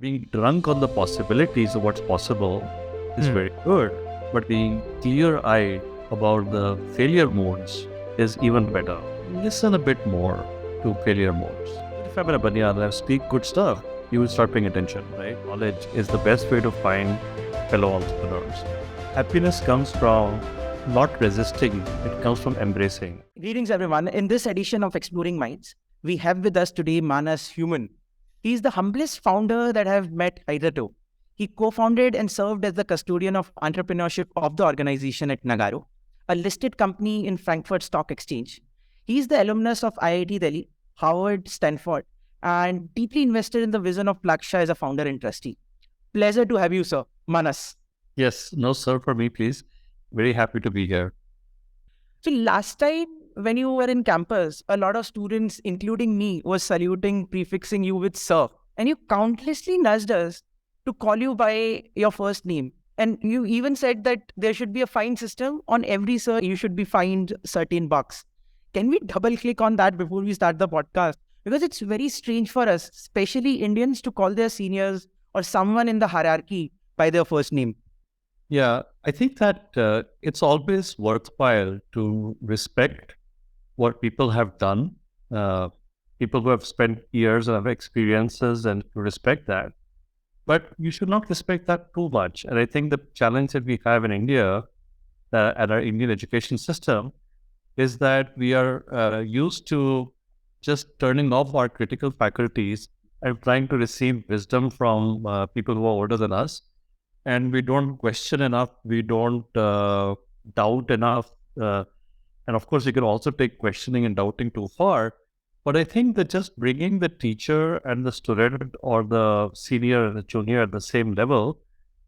being drunk on the possibilities of what's possible is very good, but being clear-eyed about the failure modes is even better. Listen a bit more to failure modes. If I'm in a banyan and I speak good stuff, you will start paying attention, right? Knowledge is the best way to find fellow entrepreneurs. Happiness comes from not resisting, it comes from embracing. Greetings, everyone. In this edition of Exploring Minds, we have with us today Manas Human. He is the humblest founder that I have met hitherto. He co-founded and served as the custodian of entrepreneurship of the organization at Nagarro, a listed company in Frankfurt Stock Exchange. He is the alumnus of IIT Delhi, Harvard, Stanford, and deeply invested in the vision of Plaksha as a founder and trustee. Pleasure to have you, sir. Manas. Yes, no sir for me, please. Very happy to be here. So last time when you were in campus, a lot of students, including me, was saluting, prefixing you with sir. And you countlessly nudged us to call you by your first name. And you even said that there should be a fine system. On every sir, you should be fined certain bucks. Can we double click on that before we start the podcast? Because it's very strange for us, especially Indians, to call their seniors or someone in the hierarchy by their first name. Yeah, I think that it's always worthwhile to respect what people have done, people who have spent years and have experiences, and to respect that. But you should not respect that too much. And I think the challenge that we have in India, at our Indian education system, is that we are used to just turning off our critical faculties and trying to receive wisdom from people who are older than us. And we don't question enough, we don't doubt enough. And of course, you can also take questioning and doubting too far. But I think that just bringing the teacher and the student or the senior and the junior at the same level,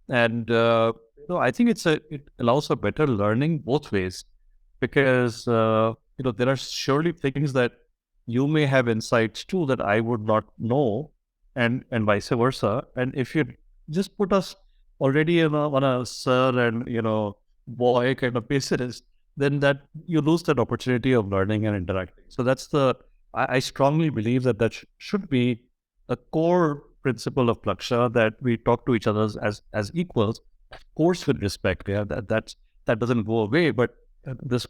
and I think it allows for better learning both ways, because there are surely things that you may have insights too that I would not know, and vice versa. And if you just put us already on a sir and boy kind of basis, then that you lose that opportunity of learning and interacting. So that's I strongly believe that should be a core principle of Plaksha, that we talk to each other as equals, of course with respect. Yeah, that doesn't go away, but this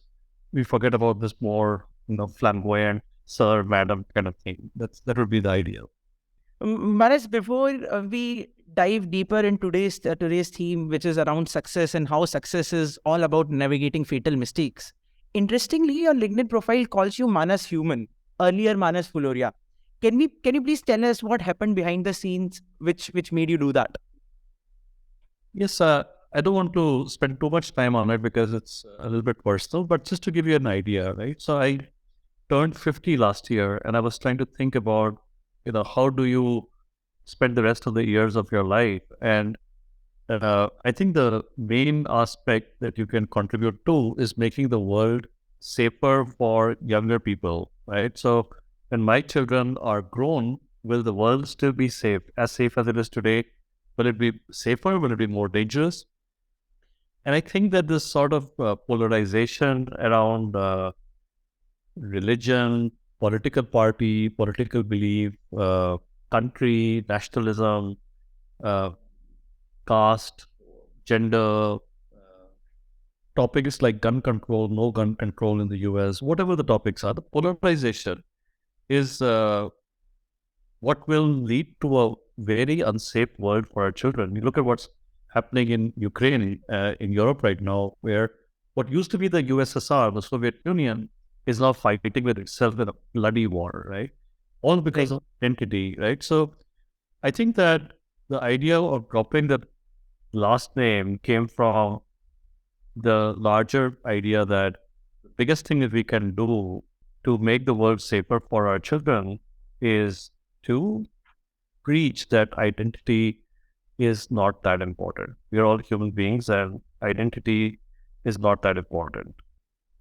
we forget about this more flamboyant sir, madam kind of thing. That would be the ideal. Manas, before we dive deeper in today's theme, which is around success and how success is all about navigating fatal mistakes. Interestingly, your LinkedIn profile calls you Manas Human, earlier Manas Fuloria. Can you please tell us what happened behind the scenes which made you do that? Yes, I don't want to spend too much time on it because it's a little bit personal, but just to give you an idea, right? So I turned 50 last year, and I was trying to think about, how do you spend the rest of the years of your life? And I think the main aspect that you can contribute to is making the world safer for younger people, right? So when my children are grown, will the world still be safe as it is today? Will it be safer? Will it be more dangerous? And I think that this sort of polarization around religion, political party, political belief, country, nationalism, caste, gender, topics like gun control, no gun control in the US, whatever the topics are, the polarization is what will lead to a very unsafe world for our children. You look at what's happening in Ukraine, in Europe right now, where what used to be the USSR, the Soviet Union, is now fighting with itself in a bloody war, right? All because of identity, right? So I think that the idea of dropping the last name came from the larger idea that the biggest thing that we can do to make the world safer for our children is to preach that identity is not that important. We are all human beings, and identity is not that important.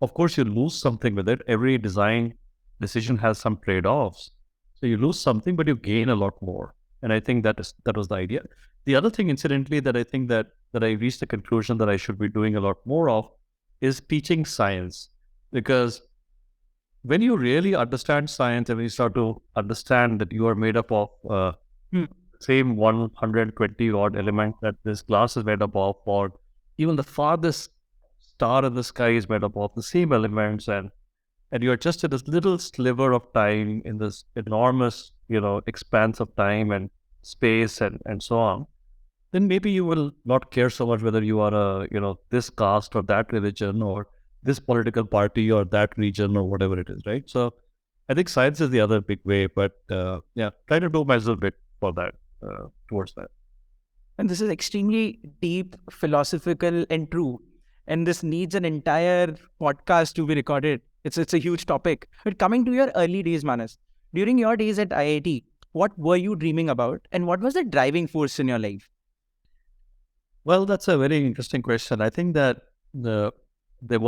Of course, you lose something with it. Every design decision has some trade-offs. So you lose something, but you gain a lot more. And I think that was the idea. The other thing, incidentally, that I think that I reached the conclusion that I should be doing a lot more of is teaching science. Because when you really understand science and when you start to understand that you are made up of same 120 odd element that this glass is made up of, or even the farthest star in the sky is made up of the same elements, and you're just in this little sliver of time in this enormous, expanse of time and space and so on, then maybe you will not care so much whether you are this caste or that religion or this political party or that region or whatever it is, right? So I think science is the other big way, but yeah, try to do myself a bit for that, towards that. And this is extremely deep, philosophical, and true. And this needs an entire podcast to be recorded. It's a huge topic. But coming to your early days, Manas, during your days at IIT, what were you dreaming about, and what was the driving force in your life? Well, that's a very interesting question. I think that there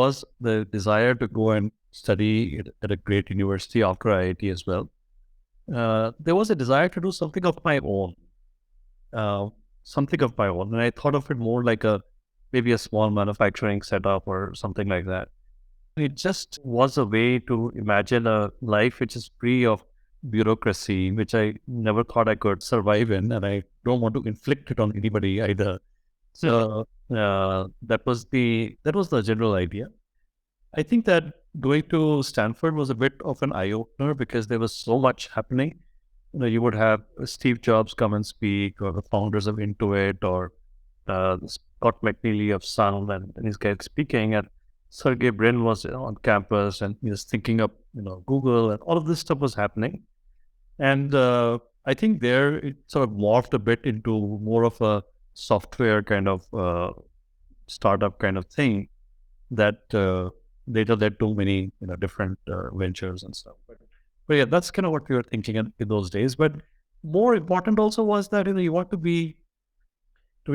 was the desire to go and study at a great university after IIT as well. There was a desire to do something of my own, uh, and I thought of it more like maybe a small manufacturing setup or something like that. It just was a way to imagine a life which is free of bureaucracy, which I never thought I could survive in, and I don't want to inflict it on anybody either. So that was the general idea. I think that going to Stanford was a bit of an eye opener because there was so much happening. You would have Steve Jobs come and speak, or the founders of Intuit, or Scott McNeely of Sun, and these guys speaking, and Sergey Brin was on campus, and he was thinking up, Google, and all of this stuff was happening. And I think there it sort of morphed a bit into more of a software kind of startup kind of thing that later led to many different ventures and stuff. But yeah, that's kind of what we were thinking in those days. But more important also was that you want to be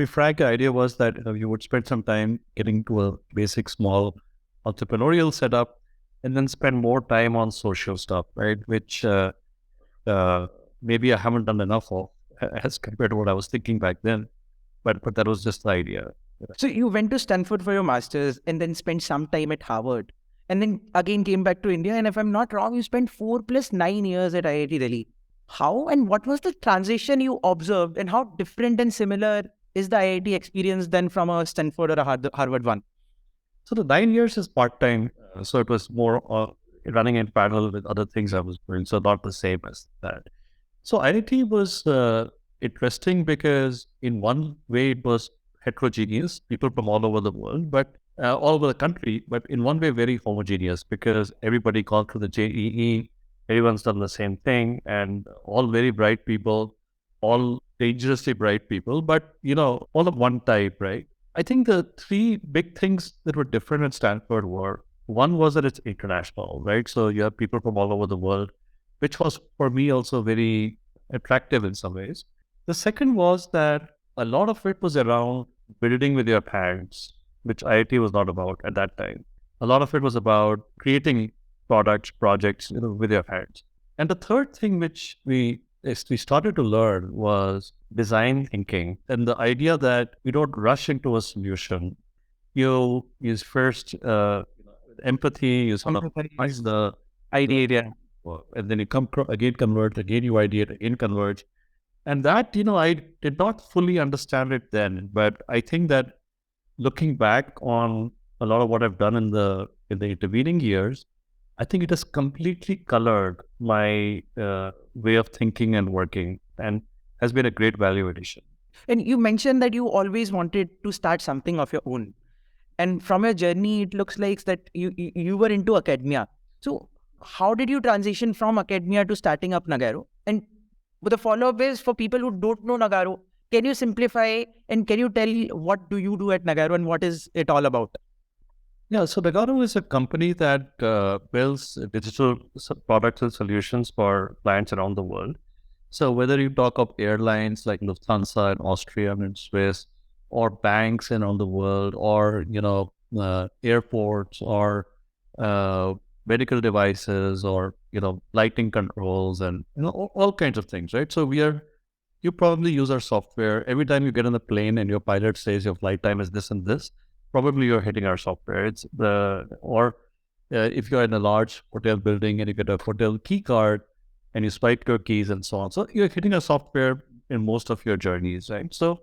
frank, the idea was that you would spend some time getting to a basic small entrepreneurial setup, and then spend more time on social stuff, right? Which maybe I haven't done enough of as compared to what I was thinking back then. But that was just the idea. So you went to Stanford for your master's and then spent some time at Harvard and then again came back to India. And if I'm not wrong, you spent 4 + 9 years at IIT Delhi. How and what was the transition you observed, and how different and similar is the IIT experience than from a Stanford or a Harvard one? So the 9 years is part time. So it was more running in parallel with other things I was doing. So not the same as that. So IIT was interesting because in one way it was heterogeneous, people from all over the world, but all over the country, but in one way very homogeneous because everybody gone through the JEE, everyone's done the same thing, and all very bright people, all dangerously bright people, but all of one type, right? I think the three big things that were different at Stanford were, one was that it's international, right? So you have people from all over the world, which was for me also very attractive in some ways. The second was that a lot of it was around building with your hands, which IIT was not about at that time. A lot of it was about creating projects, with your hands. And the third thing which we started to learn was design thinking, and the idea that you don't rush into a solution. You use first empathy, you sort of find the idea, and then you again converge, again you ideate, again converge. And that, I did not fully understand it then, but I think that looking back on a lot of what I've done in the intervening years, I think it has completely colored my way of thinking and working, and has been a great value addition. And you mentioned that you always wanted to start something of your own. And from your journey, it looks like that you were into academia. So how did you transition from academia to starting up Nagarro? And the follow-up is, for people who don't know Nagarro, can you simplify and can you tell what do you do at Nagarro and what is it all about? Yeah, so Nagarro is a company that builds digital products and solutions for clients around the world. So whether you talk of airlines like Lufthansa and Austrian and Swiss, or banks around the world, or airports, or medical devices, or lighting controls, and all kinds of things, right? So you probably use our software every time you get on the plane and your pilot says your flight time is this and this. Probably you're hitting our software. If you're in a large hotel building and you get a hotel key card and you swipe your keys and so on. So you're hitting a software in most of your journeys, right? So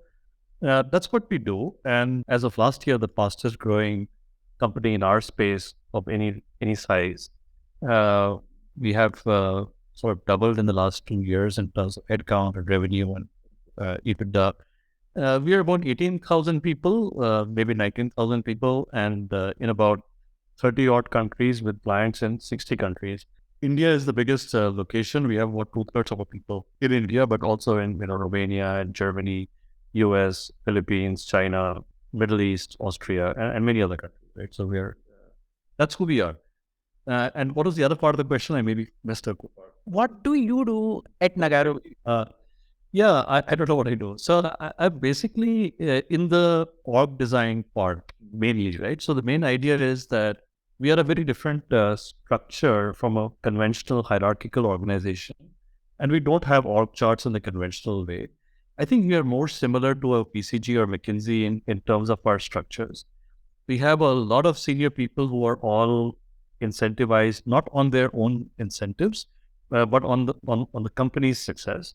that's what we do. And as of last year, the fastest growing company in our space of any size, uh, we have sort of doubled in the last 2 years in terms of headcount and revenue and EBITDA. We are about 18,000 people, maybe 19,000 people, and in about 30 odd countries with clients in 60 countries. India is the biggest location. We have about two-thirds of our people in India, but also in Romania and Germany, US, Philippines, China, Middle East, Austria, and many other countries. Right. So that's who we are. And what was the other part of the question? I maybe missed a part. What do you do at Nagarro? Yeah, I don't know what I do. So I basically in the org design part mainly, right? So the main idea is that we are a very different structure from a conventional hierarchical organization, and we don't have org charts in the conventional way. I think we are more similar to a PCG or McKinsey in terms of our structures. We have a lot of senior people who are all incentivized not on their own incentives, but on the company's success.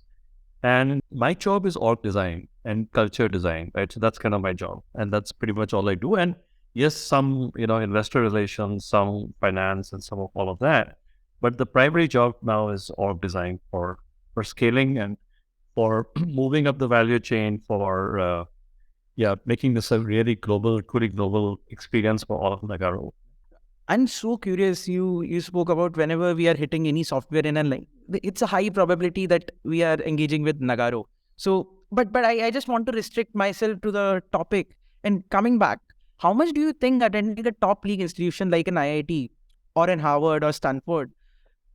And my job is org design and culture design, right? So that's kind of my job, and that's pretty much all I do. And yes, some investor relations, some finance, and some of all of that. But the primary job now is org design for scaling and for moving up the value chain, for making this a really global, truly global experience for all of Nagarro. I'm so curious. You spoke about whenever we are hitting any software in a line, it's a high probability that we are engaging with Nagarro. So, but I just want to restrict myself to the topic. And coming back, how much do you think attending a top league institution like an IIT or in Harvard or Stanford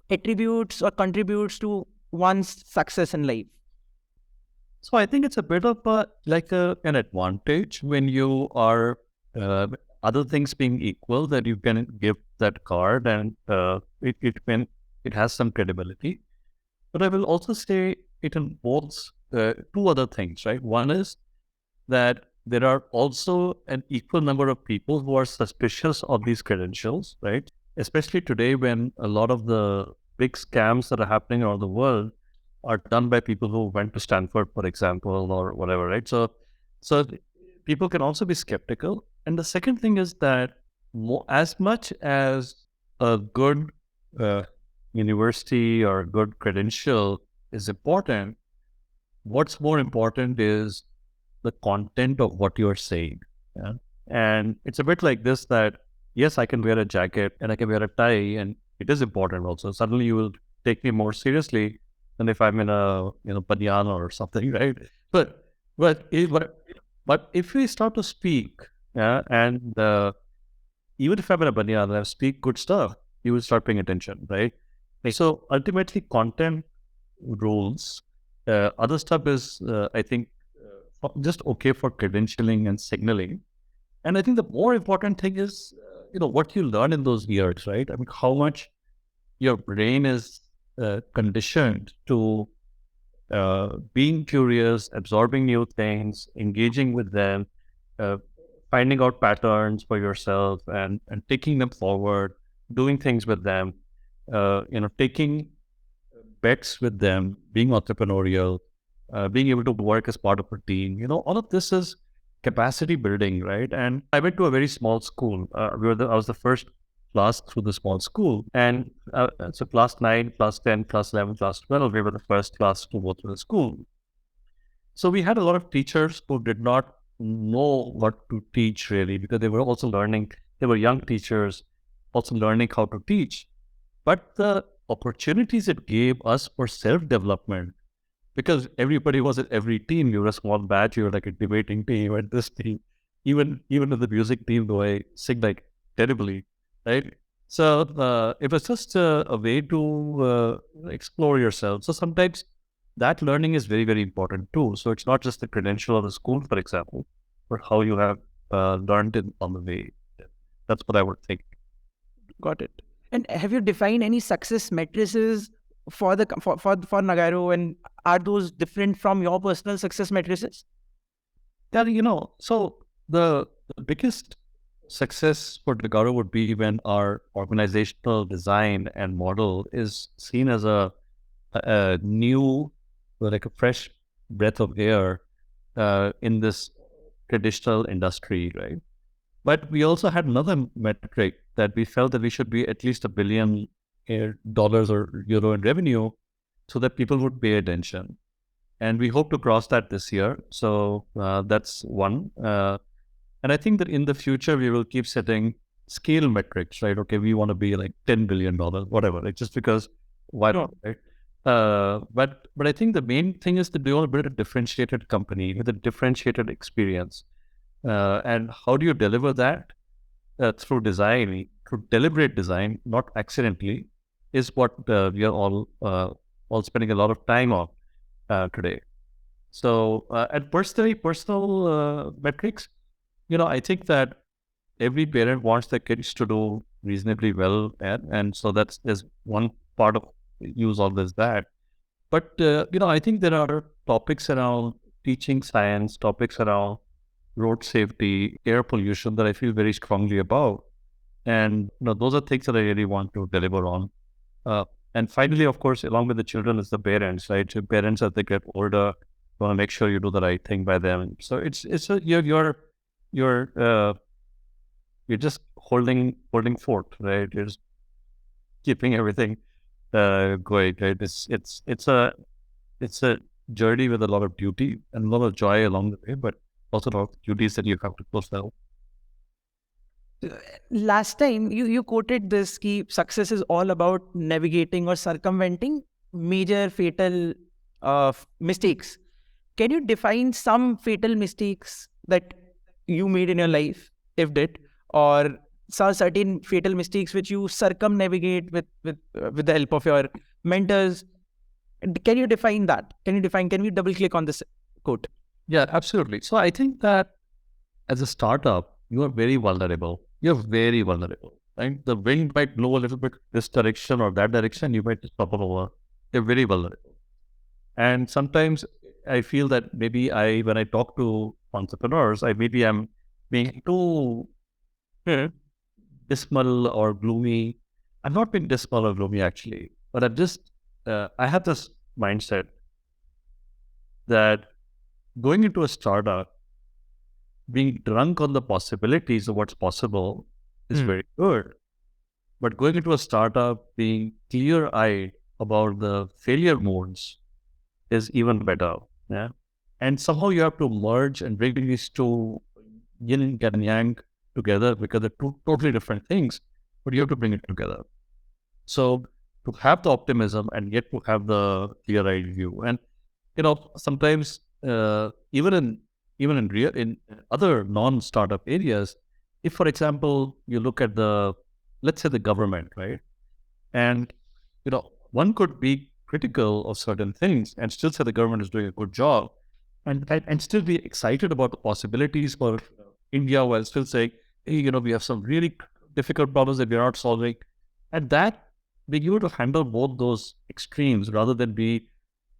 attributes or contributes to one's success in life? So I think it's a bit of an advantage when you are other things being equal, that you can give that card and it has some credibility. But I will also say it involves two other things, right? One is that there are also an equal number of people who are suspicious of these credentials, right? Especially today when a lot of the big scams that are happening around the world are done by people who went to Stanford, for example, or whatever, right? So people can also be skeptical. And the second thing is that as much as a good university or a good credential is important, what's more important is the content of what you're saying. Yeah? And it's a bit like this, that yes, I can wear a jacket and I can wear a tie, and it is important also. Suddenly you will take me more seriously than if I'm in a banyan or something, right? But if we start to speak, yeah, and even if I'm in a banyan and I speak good stuff, you will start paying attention, right? So ultimately, content rules. Other stuff is, I think, just okay for credentialing and signaling. And I think the more important thing is, what you learn in those years, right? I mean, how much your brain is conditioned to being curious, absorbing new things, engaging with them, uh, finding out patterns for yourself, and taking them forward, doing things with them, taking bets with them, being entrepreneurial, being able to work as part of a team. All of this is capacity building, right? And I went to a very small school. I was the first class through the small school. And so class 9, class 10, class 11, class 12, we were the first class to go through the school. So we had a lot of teachers who did not know what to teach really, because they were also learning. They were young teachers also learning how to teach. But the opportunities it gave us for self-development, because everybody was at every team. You were a small batch. You were like a debating team at this team. Even in the music team, though I sing like terribly, right? So it was just a way to explore yourself. So sometimes that learning is very, very important too. So it's not just the credential of the school, for example, but how you have learned it on the way. That's what I would think. Got it. And have you defined any success matrices for Nagarro, and are those different from your personal success matrices? Yeah, so the biggest success for Nagarro would be when our organizational design and model is seen as a new, like a fresh breath of air in this traditional industry, right? But we also had another metric that we felt that we should be at least $1 billion or euro in revenue so that people would pay attention. And we hope to cross that this year. So that's one. And I think that in the future, we will keep setting scale metrics, right? Okay, we want to be like $10 billion, whatever, like just because why not, right? But I think the main thing is that we want to build a differentiated company with a differentiated experience. And how do you deliver that? Through design, through deliberate design, not accidentally, is what we are all spending a lot of time on today. So, and personal metrics, I think that every parent wants their kids to do reasonably well at, and so there's one part of use always that. But I think there are topics around teaching science, topics around road safety, air pollution that I feel very strongly about, and those are things that I really want to deliver on. And finally, of course, along with the children is the parents, right? So parents, as they get older, want to make sure you do the right thing by them. So you're you're just holding fort, right? You're just keeping everything going, right? It's a journey with a lot of duty and a lot of joy along the way, but also a lot of duties that you have to fulfill. Last time you quoted this key success is all about navigating or circumventing major fatal mistakes. Can you define some fatal mistakes that you made in your life, if did, or some certain fatal mistakes which you circumnavigate with the help of your mentors? Can you define that? Can we double click on this quote? Yeah, absolutely. So I think that as a startup, you are very vulnerable. You're very vulnerable, right? The wind might blow a little bit this direction or that direction. You might just topple over. You're very vulnerable. And sometimes I feel that maybe when I talk to entrepreneurs, I'm being too dismal or gloomy. I'm not being dismal or gloomy actually, but I have this mindset that going into a startup, being drunk on the possibilities of what's possible is very good. But going into a startup, being clear-eyed about the failure modes is even better. Yeah. And somehow you have to merge and bring these two yin and yang together because they're two totally different things, but you have to bring it together. So to have the optimism and yet to have the clear-eyed view. And, sometimes even in other non-startup areas, if, for example, you look at let's say the government, right? And, one could be critical of certain things and still say the government is doing a good job and still be excited about the possibilities for India while still saying, hey, we have some really difficult problems that we're not solving. And that being able to handle both those extremes rather than be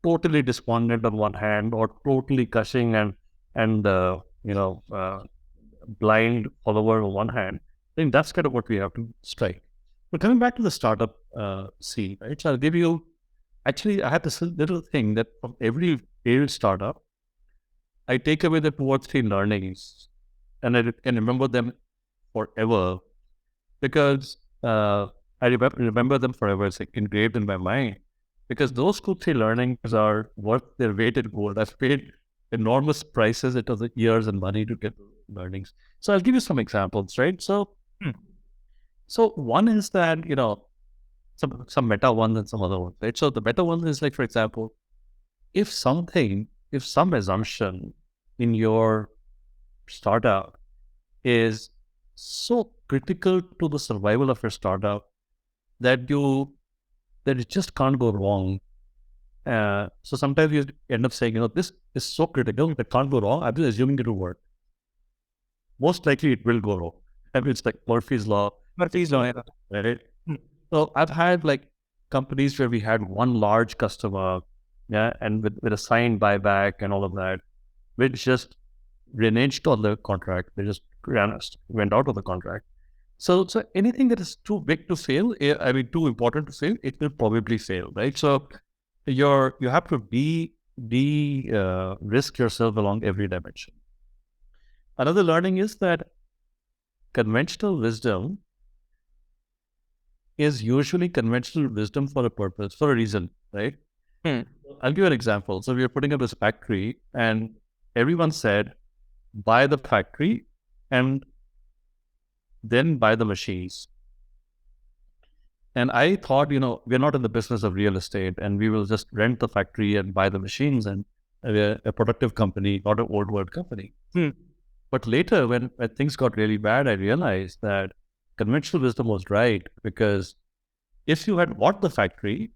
totally despondent on one hand or totally gushing and blind follower on one hand. I think that's kind of what we have to strike. But coming back to the startup scene, right? So I'll give you, actually, I have this little thing that from every failed startup, I take away the 2 or 3 learnings and I can remember them forever because I remember them forever. It's like engraved in my mind because those 2 or 3 learnings are worth their weight in gold. I've paid enormous prices into the years and money to get learnings. So I'll give you some examples, right? So one is that, some meta ones and some other ones, right? So the meta one is like, for example, if some assumption in your startup is so critical to the survival of your startup that it just can't go wrong. So sometimes you end up saying, this is so critical that can't go wrong. I'm just assuming it will work. Most likely it will go wrong. I mean, it's like Murphy's Law. Right? So I've had like companies where we had one large customer, yeah, and with a signed buyback and all of that, which just reneged on the contract. They just went out of the contract. So anything that is too big to fail, too important to fail, it will probably fail, right? So you have to be risk yourself along every dimension. Another learning is that conventional wisdom is usually conventional wisdom for a purpose, for a reason, right? I'll give you an example. So we are putting up this factory, and everyone said, buy the factory and then buy the machines. And I thought, we're not in the business of real estate, and we will just rent the factory and buy the machines, and we're a productive company, not an old world company. But later, when things got really bad, I realized that conventional wisdom was right, because if you had bought the factory,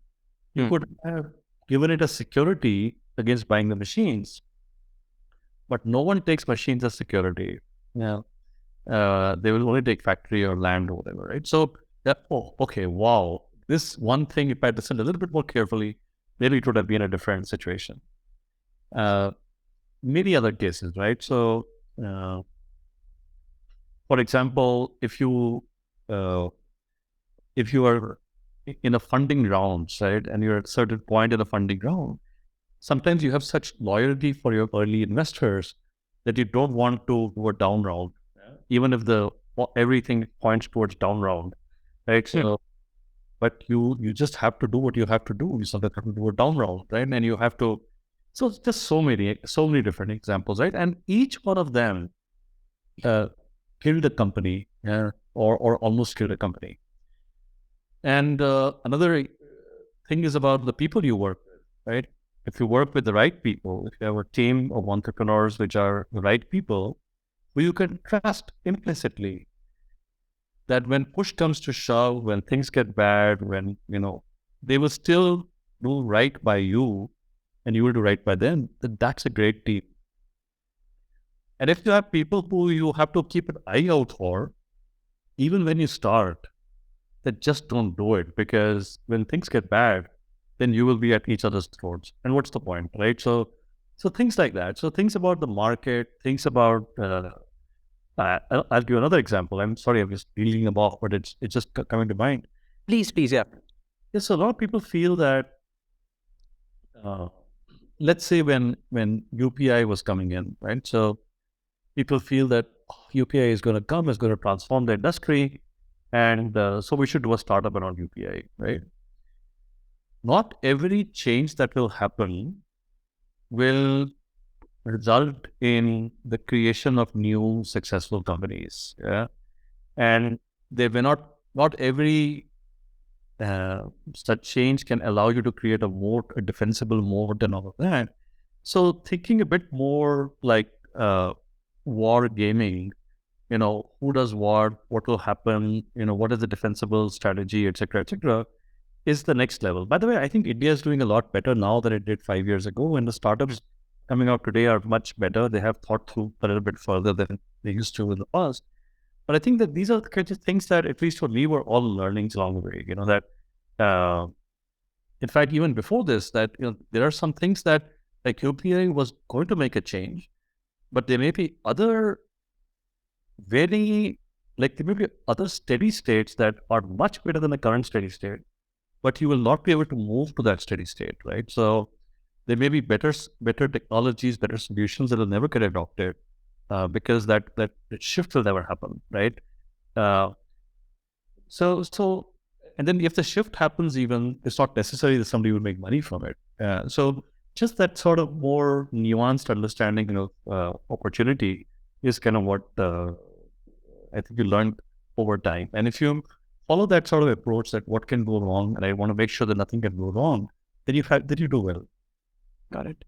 you could have given it a security against buying the machines. But no one takes machines as security. Yeah. They will only take factory or land or whatever, right? So, okay, wow. This one thing, if I had listened a little bit more carefully, maybe it would have been a different situation. Many other cases, right? So, for example, if you are in a funding round, right, and you're at a certain point in a funding round, sometimes you have such loyalty for your early investors that you don't want to go down round, even if everything points towards down round, right? So, but you just have to do what you have to do. You sometimes have to do a down round, right? And you have to. So it's just so many different examples, right? And each one of them killed a company, or almost killed a company. And another thing is about the people you work with, right? If you work with the right people, if you have a team of entrepreneurs which are the right people, who you can trust implicitly, that when push comes to shove, when things get bad, when, they will still do right by you and you will do right by them, then that's a great team. And if you have people who you have to keep an eye out for, even when you start, that just don't do it, because when things get bad, then you will be at each other's throats. And what's the point, right? So things like that. So things about the market, things about, I'll give you another example. I'm sorry, I'm just reeling them off, but it's just coming to mind. Please, yeah. Yes, so a lot of people feel that, let's say when UPI was coming in, right? So people feel that UPI is going to come, is going to transform the industry, and so we should do a startup around UPI, right? Not every change that will happen will result in the creation of new successful companies. Yeah. And they may not every such change can allow you to create a defensible moat and all of that. So thinking a bit more like war gaming, who does what will happen, what is the defensible strategy, etc., is the next level. By the way, I think India is doing a lot better now than it did 5 years ago, and the startups coming out today are much better. They have thought through a little bit further than they used to in the past. But I think that these are the kinds of things that, at least for me, were all learnings along the way. That in fact, even before this, that there are some things that, like UPI was going to make a change, but there may be other there may be other steady states that are much better than the current steady state, but you will not be able to move to that steady state, right? So there may be better technologies, better solutions that will never get adopted, because that shift will never happen, right? So and then if the shift happens, even it's not necessary that somebody will make money from it. So just that sort of more nuanced understanding of opportunity is kind of what I think you learned over time. And if you follow that sort of approach, that what can go wrong, and I want to make sure that nothing can go wrong, then you do well. Got it.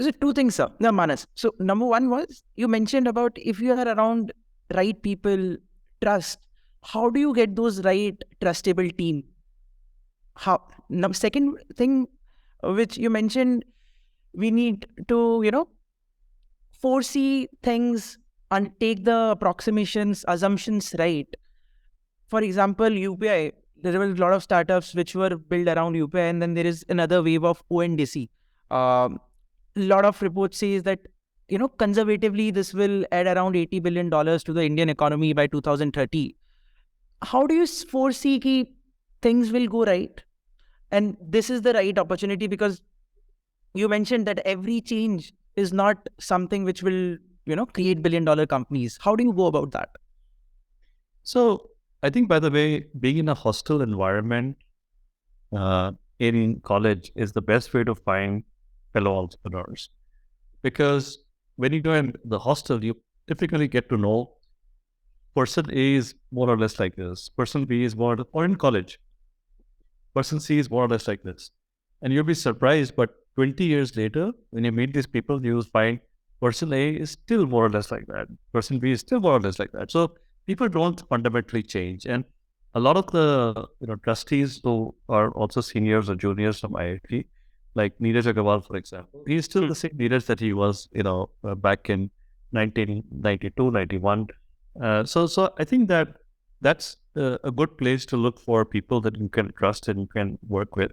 So two things, sir. No, Manas. So number one was, you mentioned about if you are around right people, trust. How do you get those right trustable team? How? Now, second thing, which you mentioned, we need to, foresee things and take the approximations, assumptions right. For example, UPI, there were a lot of startups which were built around UPI, and then there is another wave of ONDC. A lot of reports says that, conservatively, this will add around $80 billion to the Indian economy by 2030. How do you foresee that things will go right? And this is the right opportunity, because You mentioned that every change is not something which will, create billion-dollar companies. How do you go about that? So I think, by the way, being in a hostile environment uh, in college is the best way to find fellow entrepreneurs, because when you go in the hostel, you typically get to know person A is more or less like this, person B is more, or in college, person C is more or less like this. And you'll be surprised, but 20 years later, when you meet these people, you'll find person A is still more or less like that. Person B is still more or less like that. So people don't fundamentally change. And a lot of the trustees who are also seniors or juniors from IIT, like Neeraj Agarwal, for example, he's still the same Neeraj that he was, back in 1992, 91. So I think that that's a good place to look for people that you can trust and you can work with.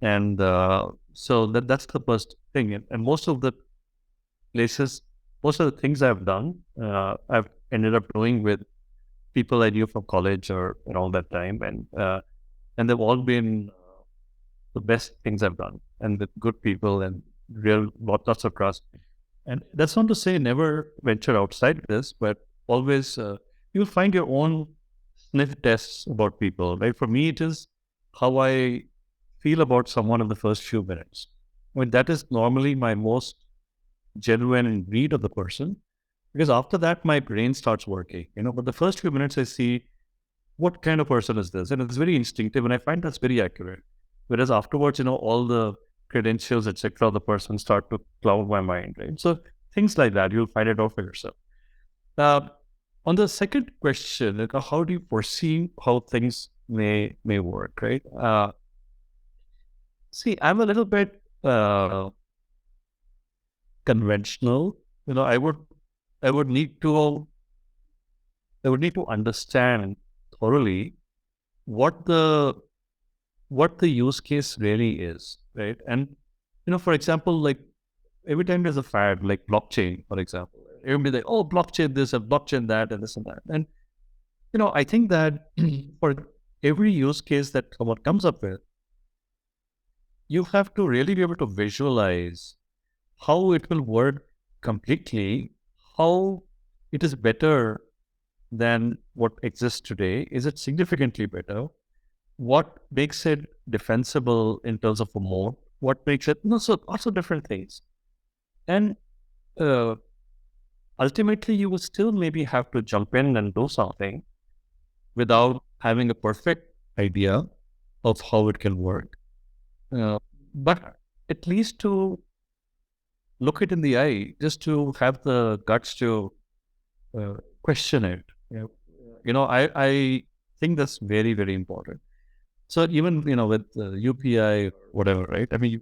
And so that's the first thing. And most of the places, most of the things I've done, I've ended up doing with people I knew from college or around that time, and they've all been the best things I've done, and with good people and lots of trust. And that's not to say never venture outside this, but always you'll find your own sniff tests about people, right? For me, it is how I feel about someone in the first few minutes. I mean, that is normally my most genuine read of the person, because after that, my brain starts working, but the first few minutes I see what kind of person is this? And it's very instinctive, and I find that's very accurate. Whereas afterwards, all the credentials, etc., of the person start to cloud my mind, right? So things like that, you'll find it out for yourself. Uh, on the second question, like, how do you foresee how things may work, right? See, I'm a little bit conventional. I would need to I would need to understand thoroughly what the use case really is, right? And for example, like every time there's a fad, like blockchain, for example, everybody like, oh, blockchain this and blockchain that and this and that. And I think that for every use case that someone comes up with, you have to really be able to visualize how it will work completely, how it is better than what exists today. Is it significantly better? What makes it defensible in terms of a moat? What makes it, so lots of different things. And uh, ultimately, you will still maybe have to jump in and do something without having a perfect idea of how it can work. But at least to look it in the eye, just to have the guts to question it. I think that's very, very important. So even, with UPI or whatever, right? I mean,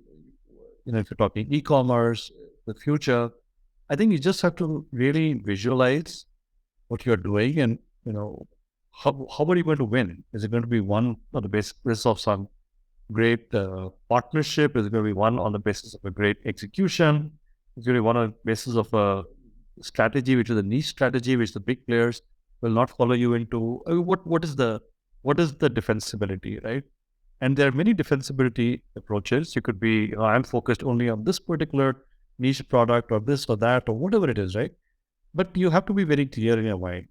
if you're talking e-commerce, the future, I think you just have to really visualize what you're doing, and, how are you going to win? Is it going to be one on the basis of some great partnership? Is it going to be one on the basis of a great execution? Is it going to be one on the basis of a strategy, which is a niche strategy, which the big players will not follow you into? What is the defensibility, right? And there are many defensibility approaches. You could be, I'm focused only on this particular niche product or this or that or whatever it is, right? But you have to be very clear in your mind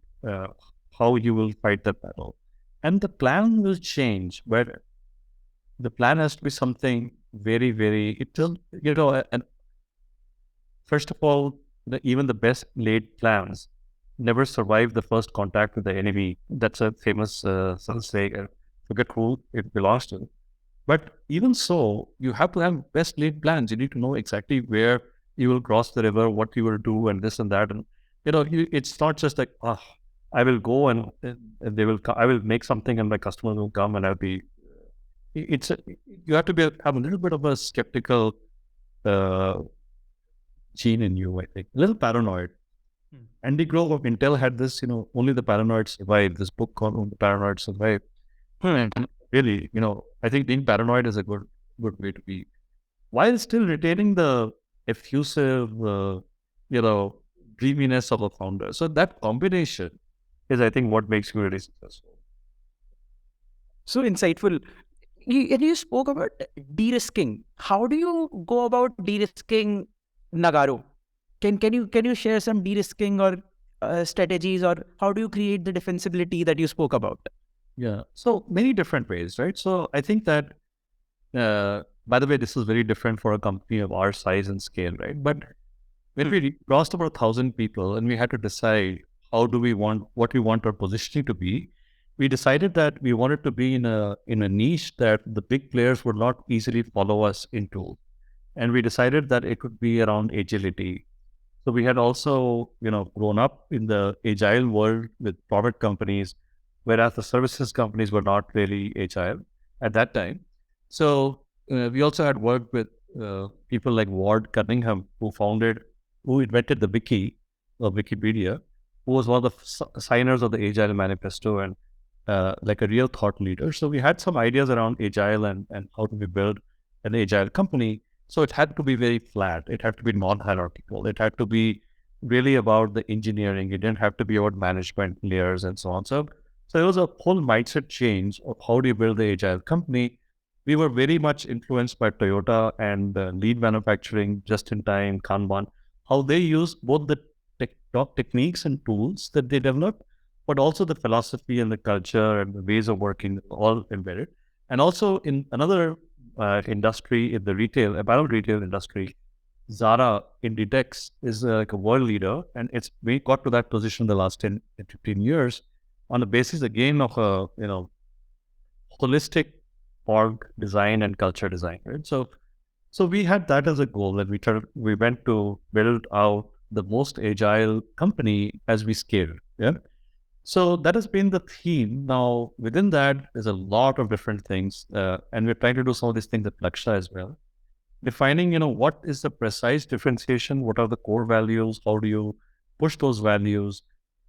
how you will fight that battle. And the plan will change, where the plan has to be something very, very, it will, and first of all, even the best laid plans never survive the first contact with the enemy. That's a famous saying. I forget who it belongs to. But even so, you have to have best laid plans. You need to know exactly where you will cross the river, what you will do, and this and that. And it's not just like, I will go and they will. I will make something, and my customers will come, and I'll be. You have to have a little bit of a skeptical uh, gene in you. I think a little paranoid. Andy Grove of Intel had this. Only the paranoid survive. This book called "Only the Paranoid Survive." And really, I think being paranoid is a good way to be, while still retaining the effusive, dreaminess of a founder. So that combination is, I think, what makes you really successful. So insightful. You spoke about de-risking. How do you go about de-risking Nagarro? Can you share some de-risking or strategies, or how do you create the defensibility that you spoke about? Yeah. So many different ways, right? So I think that, by the way, this is very different for a company of our size and scale, right? But when we crossed about 1,000 people and we had to decide what we want our positioning to be, we decided that we wanted to be in a niche that the big players would not easily follow us into. And we decided that it would be around agility. So we had also, grown up in the agile world with product companies, whereas the services companies were not really agile at that time. So we also had worked with people like Ward Cunningham, who invented the wiki or Wikipedia, who was one of the signers of the Agile Manifesto and like a real thought leader. So we had some ideas around agile and how do we build an agile company. So it had to be very flat. It had to be non-hierarchical. It had to be really about the engineering. It didn't have to be about management layers and so on. So it was a whole mindset change of how do you build the agile company. We were very much influenced by Toyota and lean manufacturing, just-in-time, Kanban, how they use both the techniques and tools that they developed, but also the philosophy and the culture and the ways of working all embedded. And also in another industry, in the apparel retail industry, Zara Inditex is like a world leader, and we got to that position in the last 10, 15 years on the basis again of a holistic org design and culture design, right? So we had that as a goal, and we went to build out the most agile company as we scale. Yeah. So that has been the theme. Now, within that, there's a lot of different things, and we're trying to do some of these things at Laksha as well. Defining, what is the precise differentiation? What are the core values? How do you push those values?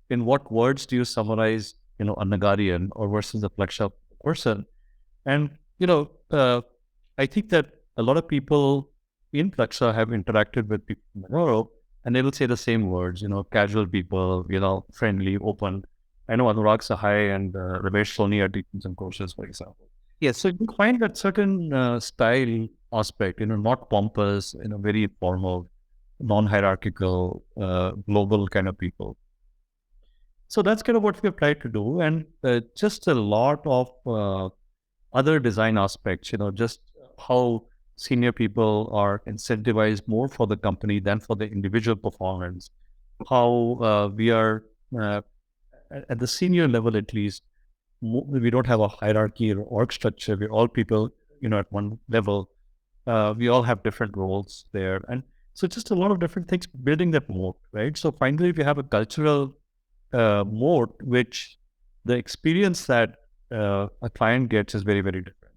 In what words do you summarize, a Nagarian or versus a Laksha person? And, I think that a lot of people in Laksha have interacted with people in Nagarro, and they will say the same words, casual people, friendly, open. I know Anurag Sahai and Ramesh Soni are teaching some courses, for example. Yes, so you find that certain style aspect, not pompous, very formal, non-hierarchical, global kind of people. So that's kind of what we've tried to do, and just a lot of other design aspects, just how senior people are incentivized more for the company than for the individual performance, how we are at the senior level, at least, we don't have a hierarchy or org structure. We're all people, at one level. We all have different roles there. And so just a lot of different things building that moat, right? So finally, we have a cultural moat, which the experience that a client gets is very, very different.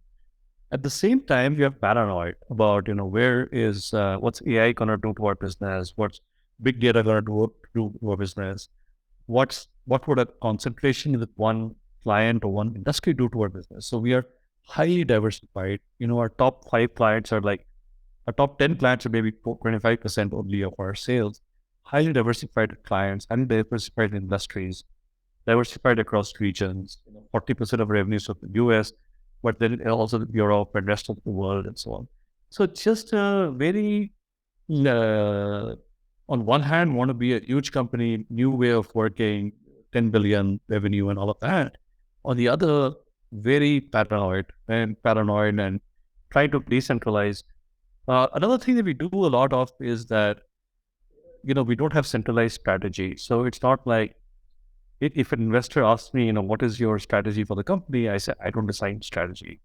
At the same time, we are paranoid about, what's AI going to do to our business? What's big data going to do to our business? What would a concentration with one client or one industry do to our business? So we are highly diversified. Our top 5 clients are like, our top 10 clients are maybe 25% only of our sales. Highly diversified clients, highly diversified industries, diversified across regions. 40% of revenues of the US, but then also Europe and rest of the world and so on. So just a very, on one hand, want to be a huge company, new way of working, 10 billion revenue and all of that. On the other, very paranoid and trying to decentralize. Another thing that we do a lot of is that, we don't have centralized strategy. So it's not like, if an investor asks me, what is your strategy for the company? I say, I don't decide strategy.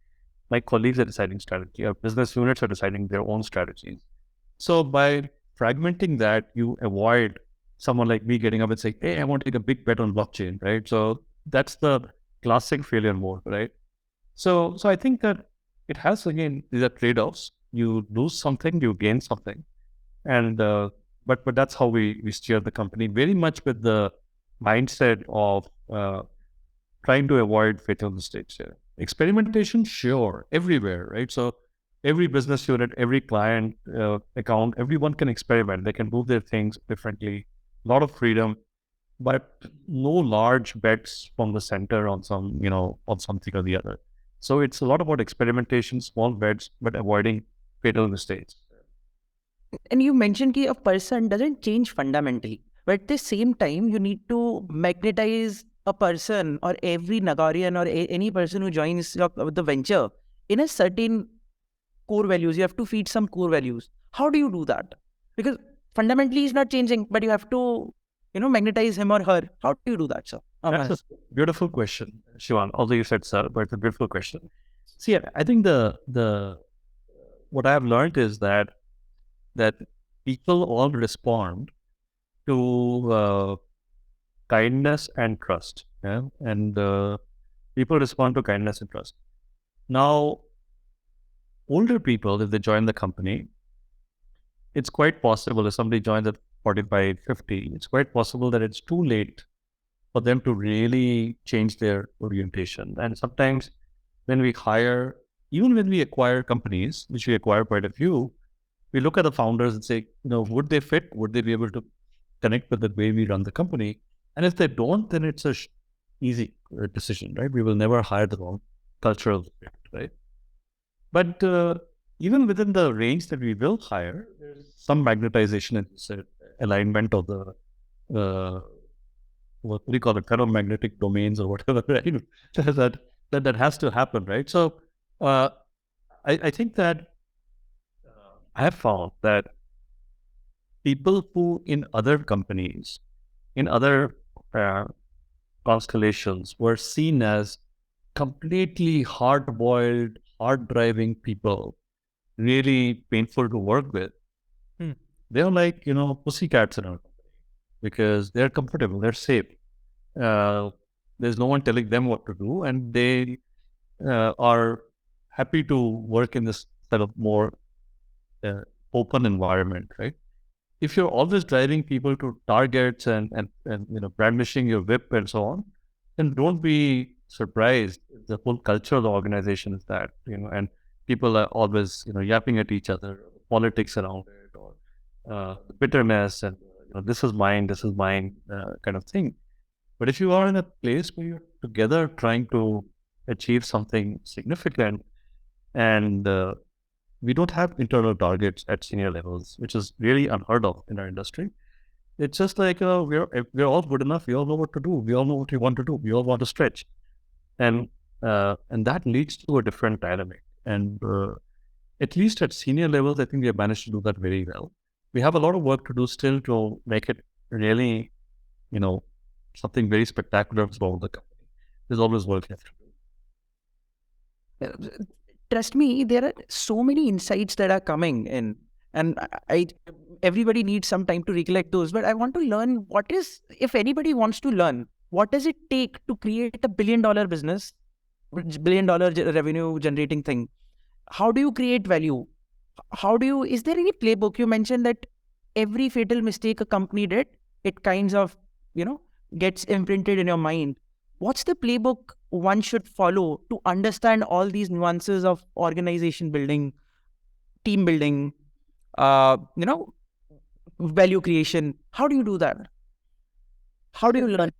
My colleagues are deciding strategy. Our business units are deciding their own strategies. So by fragmenting that, you avoid someone like me getting up and saying, hey, I want to take a big bet on blockchain, right? So that's the classic failure mode, right? So I think that it has, again, these are trade-offs. You lose something, you gain something. And but that's how we steer the company, very much with the mindset of trying to avoid fatal mistakes here. Experimentation, sure, everywhere, right? So every business unit, every client account, everyone can experiment. They can move their things differently, a lot of freedom, but no large bets from the center on on something or the other. So it's a lot about experimentation, small bets, but avoiding fatal mistakes. And you mentioned that a person doesn't change fundamentally, but at the same time, you need to magnetize a person or every Nagarian or any person who joins the venture in a certain core values. You have to feed some core values. How do you do that? Because fundamentally, he's not changing, but you have to, magnetize him or her. How do you do that, sir? That's a beautiful question, Shivan. Although you said sir, but it's a beautiful question. See, I think the what I have learned is that people all respond to kindness and trust. Yeah, and people respond to kindness and trust. Now, older people, if they join the company, it's quite possible if somebody joins at 45, 50, it's quite possible that it's too late for them to really change their orientation. And sometimes when we hire, even when we acquire companies, which we acquire quite a few, we look at the founders and say, would they fit? Would they be able to connect with the way we run the company? And if they don't, then it's a easy decision, right? We will never hire the wrong cultural fit, right? But even within the range that we will hire, there's some magnetization and alignment of the what do you call it, ferromagnetic domains or whatever, right? that has to happen, right? So I think that I have found that people who in other companies, in other constellations, were seen as completely hard-boiled, hard-driving people, really painful to work with. They're like, pussycats in our company because they're comfortable, they're safe. There's no one telling them what to do, and they are happy to work in this sort of more open environment, right? If you're always driving people to targets and brandishing your whip and so on, then don't be surprised. The whole culture of the organization is that, and people are always, yapping at each other, politics around it, or bitterness, and this is mine, kind of thing. But if you are in a place where you're together trying to achieve something significant, and we don't have internal targets at senior levels, which is really unheard of in our industry. It's just like we're all good enough. We all know what to do. We all know what we want to do. We all want to stretch, and that leads to a different dynamic. And at least at senior levels, I think we have managed to do that very well. We have a lot of work to do still to make it really, something very spectacular about the company. There's always work left to do. Trust me, there are so many insights that are coming in, and everybody needs some time to recollect those. But I want to learn if anybody wants to learn, what does it take to create a $1 billion business, $1 billion revenue generating thing? How do you create value? Is there any playbook? You mentioned that every fatal mistake a company did, it kinds of, gets imprinted in your mind. What's the playbook one should follow to understand all these nuances of organization building, team building, value creation? How do you do that? How do you learn?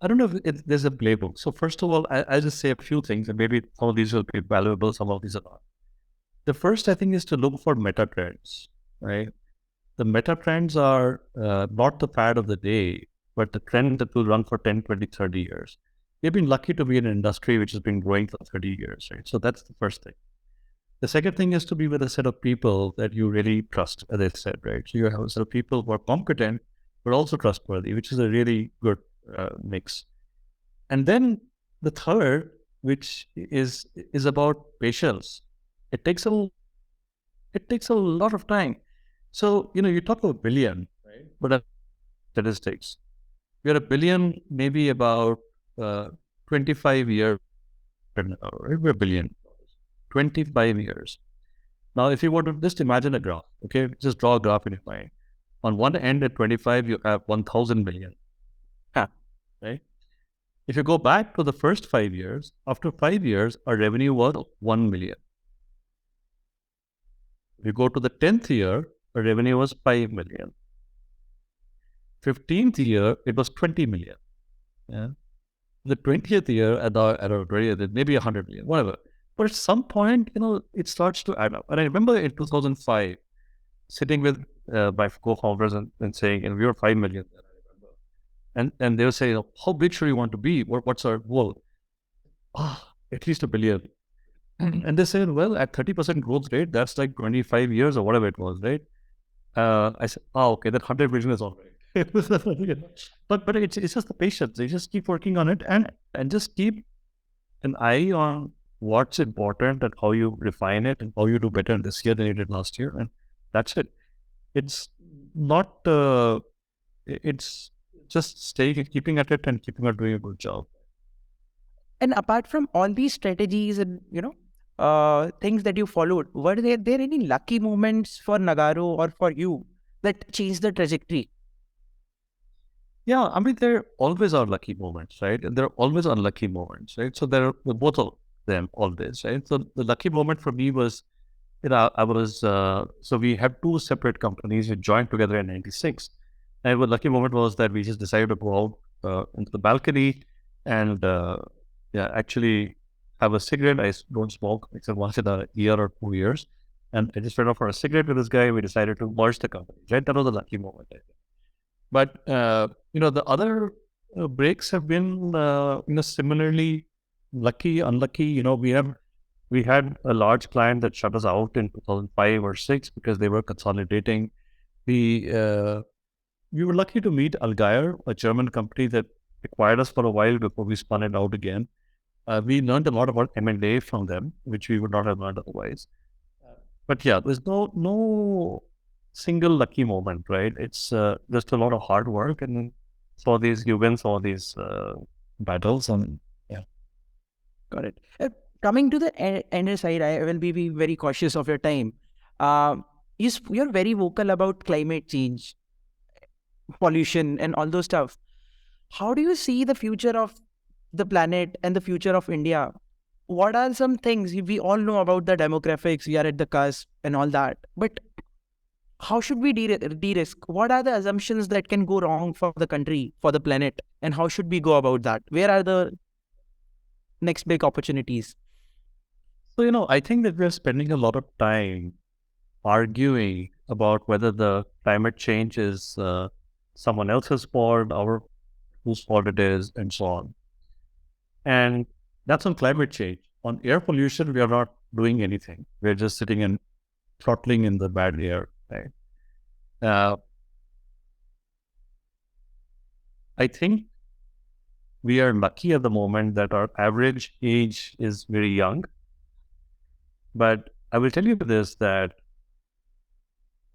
I don't know if there's a playbook. So first of all, I'll just say a few things, and maybe some of these will be valuable, some of these are not. The first, I think, is to look for meta trends, right? The meta trends are not the fad of the day, but the trend that will run for 10, 20, 30 years. We've been lucky to be in an industry which has been growing for 30 years, right? So that's the first thing. The second thing is to be with a set of people that you really trust, as I said, right? So you have a set of people who are competent, but also trustworthy, which is a really good mix. And then the third, which is about patience. It takes a lot of time. So, you talk about billion, right? But statistics. We're a billion, maybe about 25 years from now, right? We're a billion. 25 years. Now, if you were to just imagine a graph, okay, just draw a graph in your mind. On one end at 25, you have 1,000 million, right? If you go back to the first 5 years, after 5 years, our revenue was 1 million. If you go to the 10th year, our revenue was 5 million. 15th year, it was 20 million. Yeah. The 20th year, at our maybe 100 million, whatever. But at some point, it starts to add up. And I remember in 2005, sitting with my co-founders and saying, and we were 5 million then, I remember. And they'll say, how big should we want to be? What's our goal? At least a billion. And they said, well, at 30% growth rate, that's like 25 years or whatever it was, right? I said, okay, that 100 billion is all right. But it's just the patience. They just keep working on it and just keep an eye on what's important and how you refine it and how you do better this year than you did last year. And that's it. It's not, it's just staying, keeping at it and keeping on doing a good job. And apart from all these strategies and, things that you followed, were there any lucky moments for Nagarro or for you that changed the trajectory? Yeah, I mean, there always are lucky moments, right? And there are always unlucky moments, right? So there are both of them always, right? So the lucky moment for me was, I was, so we had two separate companies. We joined together in 96. And the lucky moment was that we just decided to go out into the balcony and, actually have a cigarette. Don't smoke except once in a year or 2 years. And I just went out for a cigarette with this guy. We decided to merge the company, right? That was a lucky moment, I think. But, the other breaks have been, similarly lucky, unlucky. We had a large client that shut us out in 2005 or 6 because they were consolidating. We were lucky to meet Algair, a German company that acquired us for a while before we spun it out again. We learned a lot about M&A from them, which we would not have learned otherwise. But yeah, there's no single lucky moment, right? It's just a lot of hard work, and then you win all these battles, and yeah. Got it. Coming to the end side, I will be very cautious of your time. You're very vocal about climate change, pollution, and all those stuff. How do you see the future of the planet and the future of India? What are some things we all know about the demographics? We are at the cusp and all that, but how should we de-risk? What are the assumptions that can go wrong for the country, for the planet, and how should we go about that? Where are the next big opportunities? So, I think that we're spending a lot of time arguing about whether the climate change is someone else's fault, whose fault it is, and so on. And that's on climate change. On air pollution, we are not doing anything. We're just sitting and throttling in the bad air, right? I think we are lucky at the moment that our average age is very young. But I will tell you this, that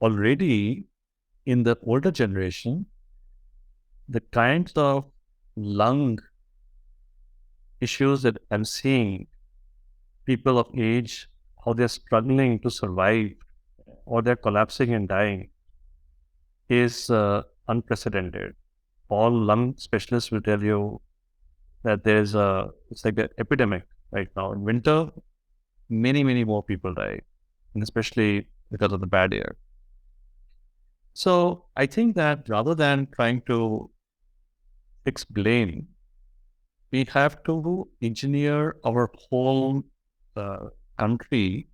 already in the older generation, the kinds of lung issues that I'm seeing, people of age, how they're struggling to survive or they're collapsing and dying, is unprecedented. All lung specialists will tell you that it's like an epidemic right now. In winter, many, many more people die, and especially because of the bad air. So I think that rather than trying to fix blame, we have to engineer our whole country,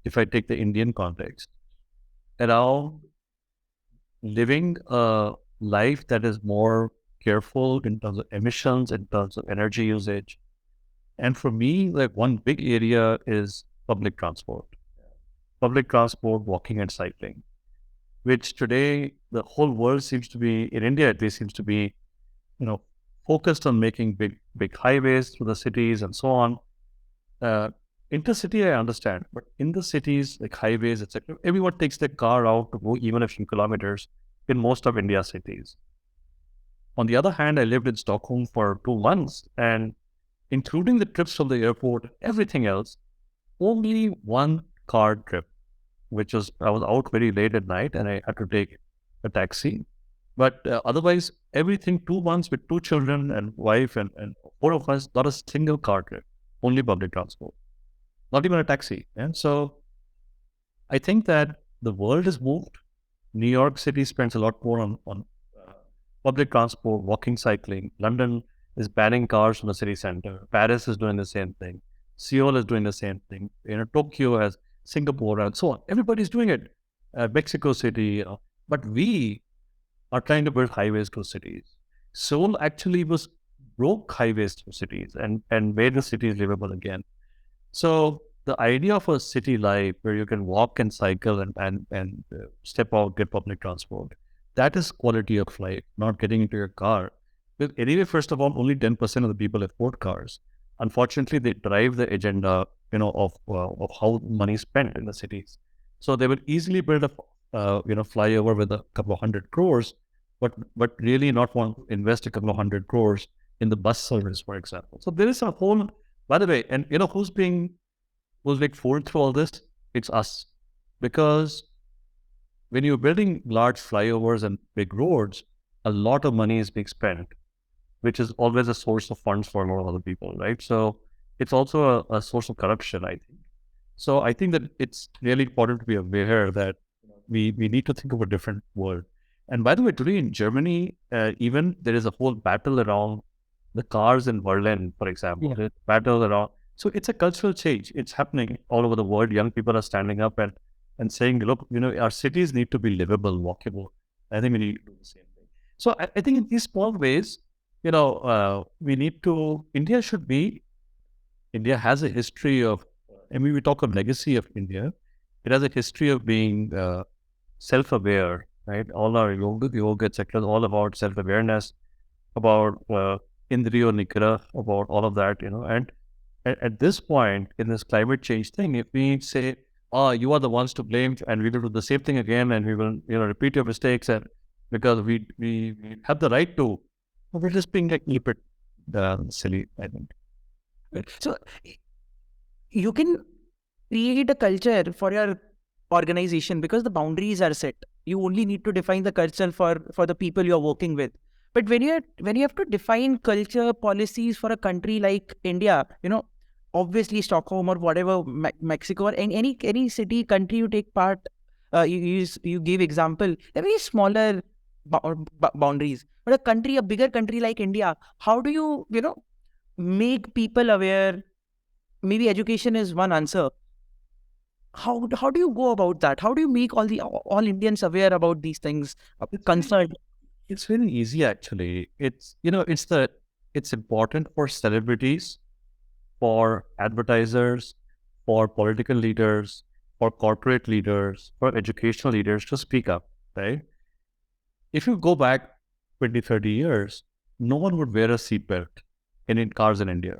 if I take the Indian context, around living a life that is more careful in terms of emissions, in terms of energy usage. And for me, like one big area is public transport. Public transport, walking and cycling, which today the whole world seems to be, in India at least, seems to be, focused on making big highways through the cities and so on. Intercity, I understand, but in the cities, like highways, etc., everyone takes their car out to go even a few kilometers in most of India's cities. On the other hand, I lived in Stockholm for 2 months, and including the trips from the airport, everything else, only one car trip, which was, I was out very late at night and I had to take a taxi. But otherwise, everything 2 months with 2 children and wife and 4 of us, not a single car trip, only public transport, not even a taxi. And so I think that the world has moved. New York City spends a lot more on public transport, walking, cycling. London is banning cars from the city center. Paris is doing the same thing. Seoul is doing the same thing. Tokyo has Singapore and so on. Everybody's doing it. Mexico City, but we are trying to build highways to cities. Seoul actually broke highways to cities and made the cities livable again. So the idea of a city life where you can walk and cycle and step out, get public transport, that is quality of life, not getting into your car. But anyway, first of all, only 10% of the people afford cars. Unfortunately, they drive the agenda, of how money is spent in the cities. So they will easily build a, flyover with a couple of hundred crores, but really not want to invest a couple of hundred crores in the bus service, for example. So there is a whole, by the way, and who's like fooled through all this? It's us. Because when you're building large flyovers and big roads, a lot of money is being spent, which is always a source of funds for a lot of other people, right? So it's also a source of corruption, I think. So I think that it's really important to be aware that we need to think of a different world. And by the way, today in Germany, even there is a whole battle around the cars in Berlin, for example. There's battle around. So it's a cultural change. It's happening all over the world. Young people are standing up and saying, look, our cities need to be livable, walkable. I think we need to do the same thing. So I think in these small ways, we need to, India has a history of, we talk of legacy of India. It has a history of being self-aware, right? All our yoga, etc., all about self-awareness, about Indriyo Nigra, about all of that, and at this point in this climate change thing, if we say, oh, you are the ones to blame and we will do the same thing again and we will, repeat your mistakes and because we have the right to, we're just being like, keep it silly, I think. So you can create a culture for your organization because the boundaries are set. You only need to define the culture for the people you're working with. But when you have to define culture policies for a country like India, obviously Stockholm or whatever, Mexico or any city, country you take part, you give example, they're very smaller boundaries. But a bigger country like India, how do you, make people aware? Maybe education is one answer. How do you go about that? How do you make all Indians aware about these things, concerned? It's very easy, actually. It's important for celebrities, for advertisers, for political leaders, for corporate leaders, for educational leaders to speak up, right? If you go back 20, 30 years, no one would wear a seatbelt in cars in India.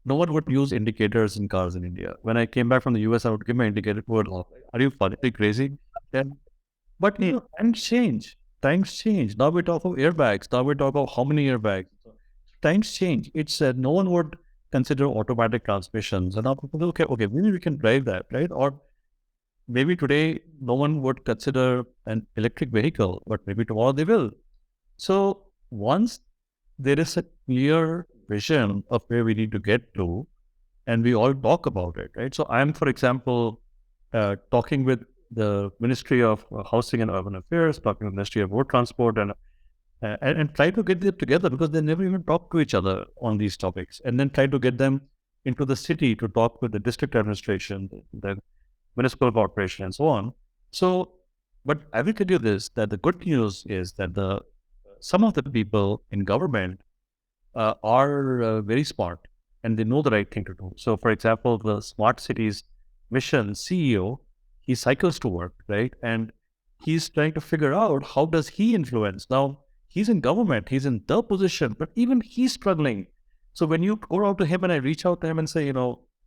No one would use indicators in cars in India. When I came back from the US, I would give my indicator to a, are you funny, crazy? Yeah. But times change. Times change. Now we talk of airbags. Now we talk of how many airbags. Times change. It's no one would consider automatic transmissions. And now people okay, maybe we can drive that, right? Or maybe today no one would consider an electric vehicle, but maybe tomorrow they will. So once there is a clear vision of where we need to get to, and we all talk about it, right? So I'm, for example, talking with the Ministry of Housing and Urban Affairs, talking with the Ministry of Road Transport, and try to get them together because they never even talk to each other on these topics, and then try to get them into the city to talk with the district administration, the municipal corporation, and so on. So, but I will tell you this, that the good news is that some of the people in government are very smart and they know the right thing to do. So, for example, the Smart Cities Mission CEO, he cycles to work, right? And he's trying to figure out how does he influence. Now, he's in government, he's in the position, but even he's struggling. So when you go out to him and I reach out to him and say,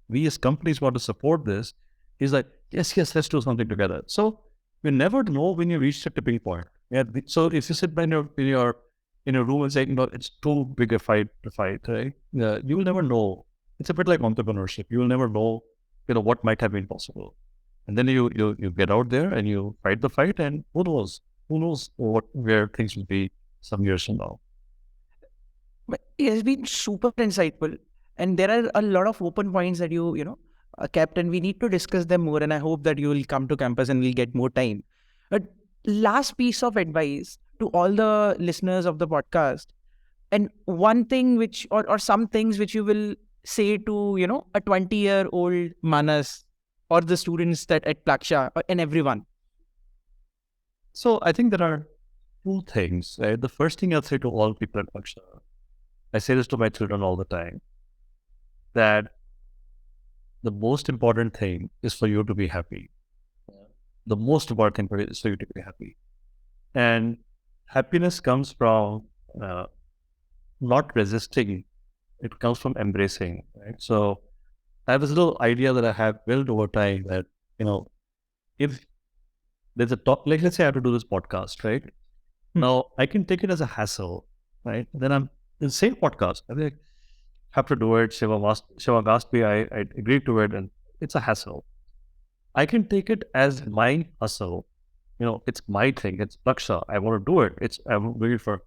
we as companies want to support this, he's like, yes, let's do something together. So you never know when you reach the tipping point. Yeah. So if you sit in a room and say, it's too big a fight to fight, right? You will never know. It's a bit like entrepreneurship. You will never know, what might have been possible. And then you get out there and you fight the fight, and who knows where things will be some years from now. But it has been super insightful, and there are a lot of open points that you kept, and we need to discuss them more. And I hope that you will come to campus and we'll get more time. But last piece of advice to all the listeners of the podcast, and one thing or some things which you will say to, a 20-year-old Manas or the students that at Plaksha and everyone? So I think there are two things. Right? The first thing I'll say to all people at Paksha, I say this to my children all the time, that the most important thing is for you to be happy. The most important thing is for you to be happy. And happiness comes from not resisting. It comes from embracing, right? So I have this little idea that I have built over time that, if there's a talk, like let's say I have to do this podcast, right? Now I can take it as a hassle, right? Then I'm the same podcast. I like, have to do it. Shiva asked me, I agreed to it, and it's a hassle. I can take it as my hustle. It's my thing. It's Laksha. I want to do it. I'm doing it for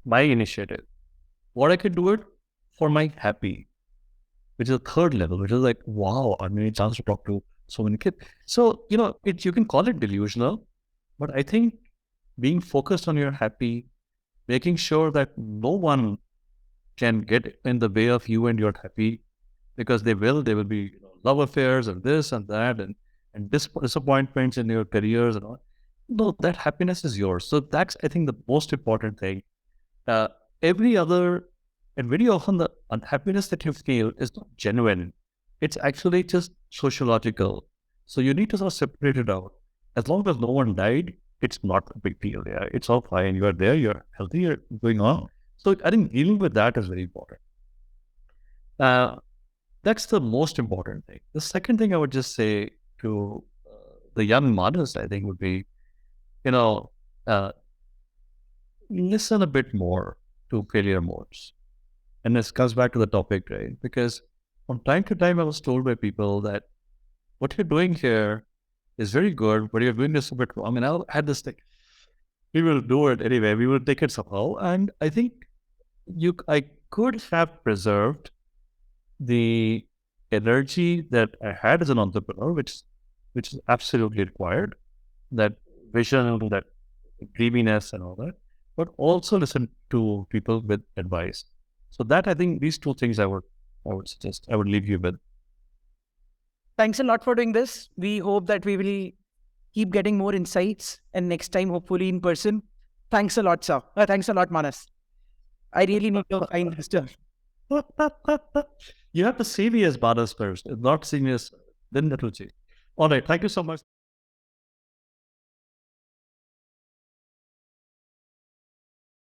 my initiative. Or I can do it for my happy, which is a third level, which is like, wow, I mean, a chance to talk to so many kids. So, you can call it delusional, but I think being focused on your happy, making sure that no one can get in the way of you and your happy, because there will be love affairs and this and that and disappointments in your careers and all. No, that happiness is yours. So that's, I think, the most important thing. Uh, every other, and very often the unhappiness that you feel is not genuine. It's actually just sociological. So you need to sort of separate it out. As long as no one died, it's not a big deal. Yeah, it's all fine. You are there, you're healthy, you're going on. So I think dealing with that is very important. That's the most important thing. The second thing I would just say to the young mothers, I think, would be, uh, listen a bit more to failure modes. And this comes back to the topic, right? Because from time to time, I was told by people that what you're doing here is very good, but you're doing this a bit wrong. And I had this thing, we will do it anyway. We will take it somehow. And I think I could have preserved the energy that I had as an entrepreneur, which is absolutely required, that vision, that dreaminess and all that, but also listen to people with advice. So that, I think, these two things I would suggest, I would leave you with. Thanks a lot for doing this. We hope that we will keep getting more insights and next time, hopefully in person. Thanks a lot, sir. Thanks a lot, Manas. I really need your kind wisdom. You have to see me as Manas first, not see me as, then that will change. All right. Thank you so much.